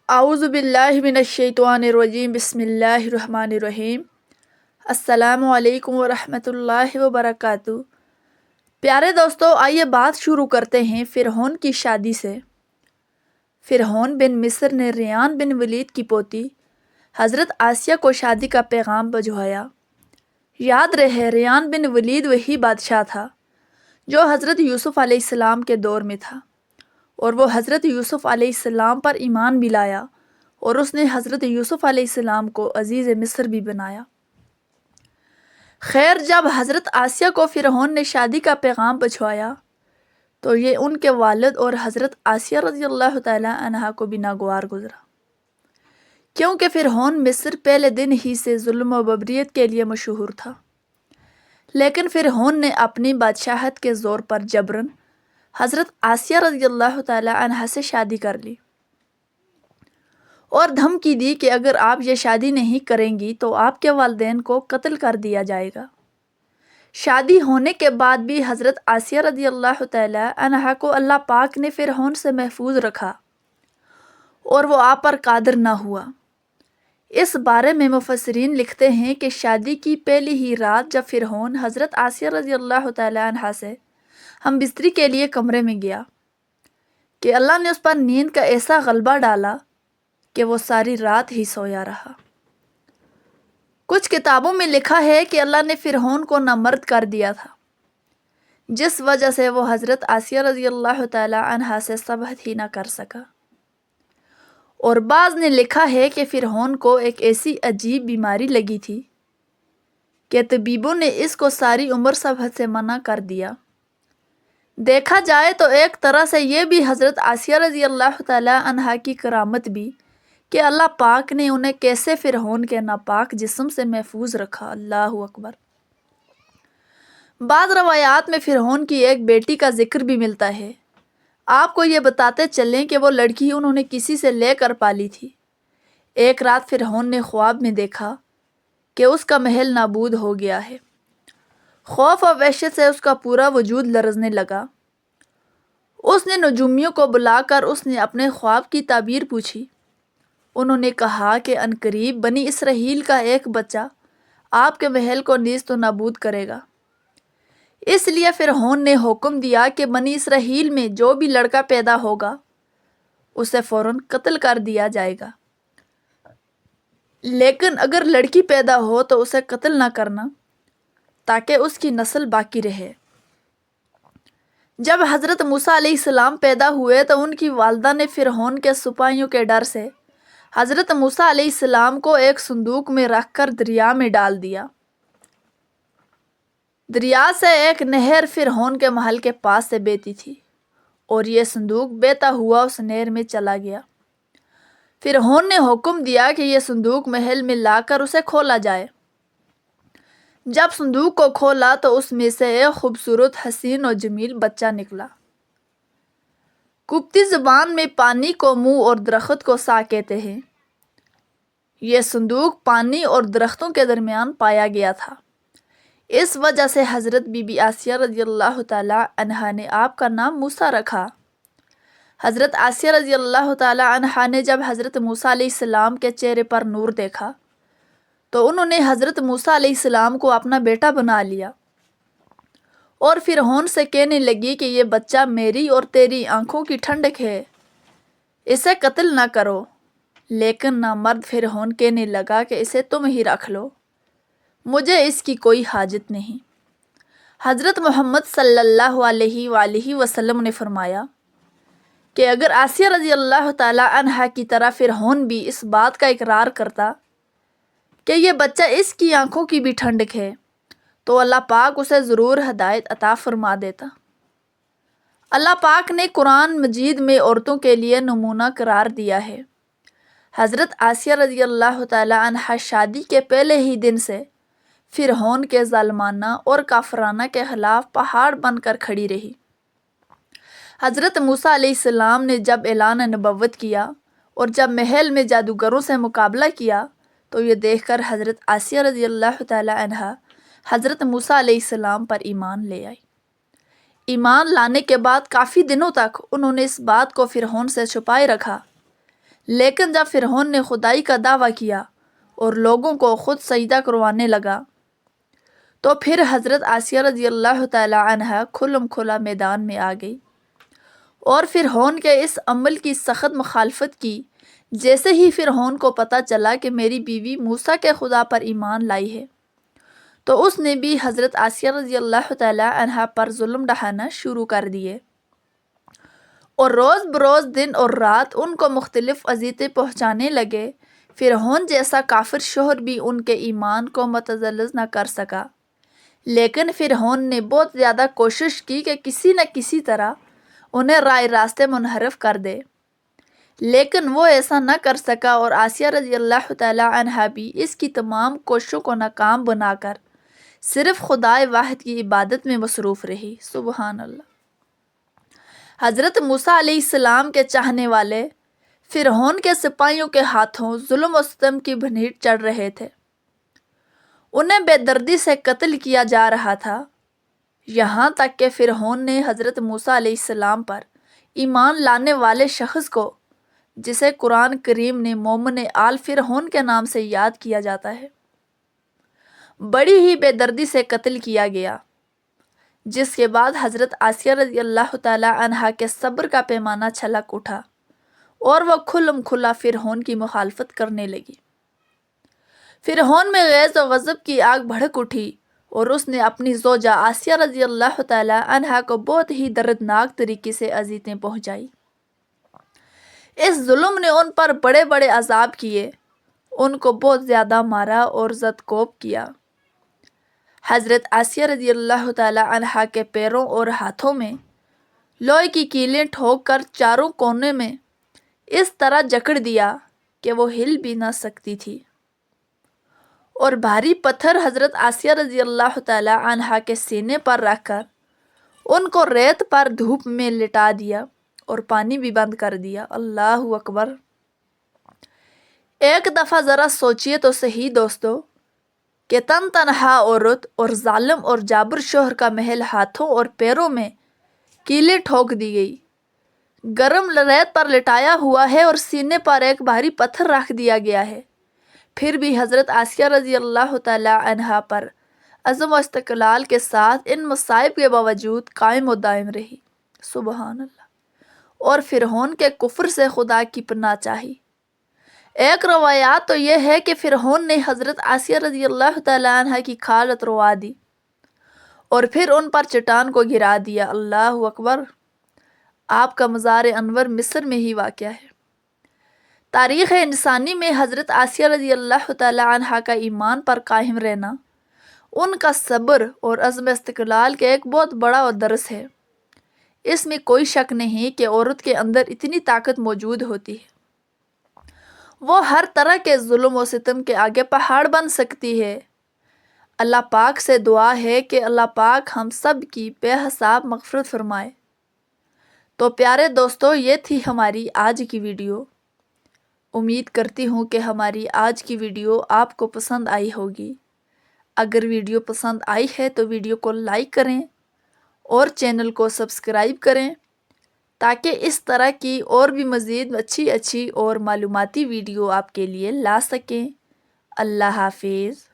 اعوذ باللہ من الشیطان الرجیم بسم اللہ الرحمن الرحیم۔ السلام علیکم ورحمۃ اللہ وبرکاتہ۔ پیارے دوستو، آئیے بات شروع کرتے ہیں فرعون کی شادی سے۔ فرعون بن مصر نے ریان بن ولید کی پوتی حضرت آسیہ کو شادی کا پیغام بھجوایا۔ یاد رہے، ریان بن ولید وہی بادشاہ تھا جو حضرت یوسف علیہ السلام کے دور میں تھا، اور وہ حضرت یوسف علیہ السلام پر ایمان بھی لایا، اور اس نے حضرت یوسف علیہ السلام کو عزیز مصر بھی بنایا۔ خیر، جب حضرت آسیہ کو فرعون نے شادی کا پیغام بھجوایا تو یہ ان کے والد اور حضرت آسیہ رضی اللہ تعالی عنہا کو بھی ناگوار گزرا، کیونکہ فرعون مصر پہلے دن ہی سے ظلم و ببریت کے لیے مشہور تھا۔ لیکن فرعون نے اپنی بادشاہت کے زور پر جبراً حضرت آسیہ رضی اللہ تعالی عنہا سے شادی کر لی، اور دھمکی دی کہ اگر آپ یہ شادی نہیں کریں گی تو آپ کے والدین کو قتل کر دیا جائے گا۔ شادی ہونے کے بعد بھی حضرت آسیہ رضی اللہ تعالی عنہا کو اللہ پاک نے فرعون سے محفوظ رکھا اور وہ آپ پر قادر نہ ہوا۔ اس بارے میں مفسرین لکھتے ہیں کہ شادی کی پہلی ہی رات جب فرعون حضرت آسیہ رضی اللہ تعالی عنہا سے ہم بستری کے لیے کمرے میں گیا کہ اللہ نے اس پر نیند کا ایسا غلبہ ڈالا کہ وہ ساری رات ہی سویا رہا۔ کچھ کتابوں میں لکھا ہے کہ اللہ نے فرعون کو نامرد کر دیا تھا، جس وجہ سے وہ حضرت آسیہ رضی اللہ تعالی عنہا سے صحبت ہی نہ کر سکا۔ اور بعض نے لکھا ہے کہ فرعون کو ایک ایسی عجیب بیماری لگی تھی کہ طبیبوں نے اس کو ساری عمر صحبت سے منع کر دیا۔ دیکھا جائے تو ایک طرح سے یہ بھی حضرت آسیہ رضی اللہ تعالی عنہا کی کرامت بھی کہ اللہ پاک نے انہیں کیسے فرعون کے ناپاک جسم سے محفوظ رکھا۔ اللہ اکبر۔ بعض روایات میں فرعون کی ایک بیٹی کا ذکر بھی ملتا ہے۔ آپ کو یہ بتاتے چلیں کہ وہ لڑکی انہوں نے کسی سے لے کر پالی تھی۔ ایک رات فرعون نے خواب میں دیکھا کہ اس کا محل نابود ہو گیا ہے۔ خوف و وحشت سے اس کا پورا وجود لرزنے لگا۔ اس نے نجومیوں کو بلا کر اس نے اپنے خواب کی تعبیر پوچھی۔ انہوں نے کہا کہ عنقریب بنی اسرائیل کا ایک بچہ آپ کے محل کو نیست و نابود کرے گا۔ اس لیے فرعون نے حکم دیا کہ بنی اسرائیل میں جو بھی لڑکا پیدا ہوگا اسے فوراً قتل کر دیا جائے گا، لیکن اگر لڑکی پیدا ہو تو اسے قتل نہ کرنا تاکہ اس کی نسل باقی رہے۔ جب حضرت موسیٰ علیہ السلام پیدا ہوئے تو ان کی والدہ نے فرعون کے سپاہیوں کے ڈر سے حضرت موسیٰ علیہ السلام کو ایک صندوق میں رکھ کر دریا میں ڈال دیا۔ دریا سے ایک نہر فرعون کے محل کے پاس سے بہتی تھی، اور یہ صندوق بہتا ہوا اس نہر میں چلا گیا۔ فرعون نے حکم دیا کہ یہ صندوق محل میں لا کر اسے کھولا جائے۔ جب صندوق کو کھولا تو اس میں سے ایک خوبصورت، حسین اور جمیل بچہ نکلا۔ قبطی زبان میں پانی کو منہ اور درخت کو سا کہتے ہیں۔ یہ صندوق پانی اور درختوں کے درمیان پایا گیا تھا، اس وجہ سے حضرت بی بی آسیہ رضی اللہ تعالی عنہا نے آپ کا نام موسیٰ رکھا۔ حضرت آسیہ رضی اللہ تعالی عنہا نے جب حضرت موسیٰ علیہ السلام کے چہرے پر نور دیکھا تو انہوں نے حضرت موسیٰ علیہ السلام کو اپنا بیٹا بنا لیا، اور فرعون سے کہنے لگی کہ یہ بچہ میری اور تیری آنکھوں کی ٹھنڈک ہے، اسے قتل نہ کرو۔ لیکن نامرد فرعون کہنے لگا کہ اسے تم ہی رکھ لو، مجھے اس کی کوئی حاجت نہیں۔ حضرت محمد صلی اللہ علیہ وآلہ وسلم نے فرمایا کہ اگر آسیہ رضی اللہ تعالی عنہا کی طرح فرعون بھی اس بات کا اقرار کرتا کہ یہ بچہ اس کی آنکھوں کی بھی ٹھنڈک ہے تو اللہ پاک اسے ضرور ہدایت عطا فرما دیتا۔ اللہ پاک نے قرآن مجید میں عورتوں کے لیے نمونہ قرار دیا ہے۔ حضرت آسیہ رضی اللہ تعالی عنہا شادی کے پہلے ہی دن سے فرعون کے ظالمانہ اور کافرانہ کے خلاف پہاڑ بن کر کھڑی رہی۔ حضرت موسیٰ علیہ السلام نے جب اعلان نبوت کیا اور جب محل میں جادوگروں سے مقابلہ کیا تو یہ دیکھ کر حضرت آسیہ رضی اللہ تعالی عنہا حضرت موسیٰ علیہ السلام پر ایمان لے آئی۔ ایمان لانے کے بعد کافی دنوں تک انہوں نے اس بات کو فرعون سے چھپائے رکھا، لیکن جب فرعون نے خدائی کا دعویٰ کیا اور لوگوں کو خود سجدہ کروانے لگا تو پھر حضرت آسیہ رضی اللہ تعالی عنہا کھلم کھلا میدان میں آ گئی اور فرعون کے اس عمل کی سخت مخالفت کی۔ جیسے ہی فرعون کو پتہ چلا کہ میری بیوی موسیٰ کے خدا پر ایمان لائی ہے تو اس نے بھی حضرت آسیہ رضی اللہ تعالی عنہا پر ظلم ڈھانا شروع کر دیے اور روز بروز دن اور رات ان کو مختلف اذیتیں پہنچانے لگے۔ فرعون جیسا کافر شوہر بھی ان کے ایمان کو متزلزل نہ کر سکا، لیکن فرعون نے بہت زیادہ کوشش کی کہ کسی نہ کسی طرح انہیں رائے راستے منحرف کر دے، لیکن وہ ایسا نہ کر سکا اور آسیہ رضی اللہ تعالی عنہا بھی اس کی تمام کوششوں کو ناکام بنا کر صرف خدائے واحد کی عبادت میں مصروف رہی۔ سبحان اللہ۔ حضرت موسیٰ علیہ السلام کے چاہنے والے فرعون کے سپاہیوں کے ہاتھوں ظلم و ستم کی بھنیٹ چڑھ رہے تھے، انہیں بے دردی سے قتل کیا جا رہا تھا، یہاں تک کہ فرعون نے حضرت موسیٰ علیہ السلام پر ایمان لانے والے شخص کو، جسے قرآن کریم نے مومن آل فرعون کے نام سے یاد کیا جاتا ہے، بڑی ہی بے دردی سے قتل کیا گیا، جس کے بعد حضرت آسیہ رضی اللہ تعالی عنہا کے صبر کا پیمانہ چھلک اٹھا اور وہ کھلم کھلا فرعون کی مخالفت کرنے لگی۔ فرعون میں غیظ و غضب کی آگ بھڑک اٹھی اور اس نے اپنی زوجہ آسیہ رضی اللہ تعالی عنہا کو بہت ہی دردناک طریقے سے اذیتیں پہنچائی۔ اس ظلم نے ان پر بڑے بڑے عذاب کیے، ان کو بہت زیادہ مارا اور زدکوب کیا۔ حضرت آسیہ رضی اللہ تعالی عنہا کے پیروں اور ہاتھوں میں لوہے کی کیلیں ٹھوک کر چاروں کونے میں اس طرح جکڑ دیا کہ وہ ہل بھی نہ سکتی تھی، اور بھاری پتھر حضرت آسیہ رضی اللہ تعالی عنہا کے سینے پر رکھ کر ان کو ریت پر دھوپ میں لٹا دیا اور پانی بھی بند کر دیا۔ اللہ اکبر۔ ایک دفعہ ذرا سوچئے تو صحیح دوستو کہ تن تنہا عورت اور ظالم اور جابر شوہر کا محل ہاتھوں اور پیروں میں کیلیں ٹھوک دی گئی، گرم ریت پر لٹایا ہوا ہے اور سینے پر ایک بھاری پتھر رکھ دیا گیا ہے، پھر بھی حضرت آسیہ رضی اللہ تعالی عنہا پر عزم و استقلال کے ساتھ ان مصائب کے باوجود قائم و دائم رہی۔ سبحان اللہ۔ اور فرعون کے کفر سے خدا کی پناہ چاہی۔ ایک روایات تو یہ ہے کہ فرعون نے حضرت آسیہ رضی اللہ تعالی عنہا کی کھال اتروا دی اور پھر ان پر چٹان کو گرا دیا۔ اللہ اکبر۔ آپ کا مزار انور مصر میں ہی واقع ہے۔ تاریخ انسانی میں حضرت آسیہ رضی اللہ تعالی عنہا کا ایمان پر قائم رہنا، ان کا صبر اور عزم استقلال کے ایک بہت بڑا درس ہے۔ اس میں کوئی شک نہیں کہ عورت کے اندر اتنی طاقت موجود ہوتی ہے، وہ ہر طرح کے ظلم و ستم کے آگے پہاڑ بن سکتی ہے۔ اللہ پاک سے دعا ہے کہ اللہ پاک ہم سب کی بے حساب مغفرت فرمائے۔ تو پیارے دوستو، یہ تھی ہماری آج کی ویڈیو۔ امید کرتی ہوں کہ ہماری آج کی ویڈیو آپ کو پسند آئی ہوگی۔ اگر ویڈیو پسند آئی ہے تو ویڈیو کو لائک کریں اور چینل کو سبسکرائب کریں تاکہ اس طرح کی اور بھی مزید اچھی اور معلوماتی ویڈیو آپ کے لیے لا سکیں۔ اللہ حافظ۔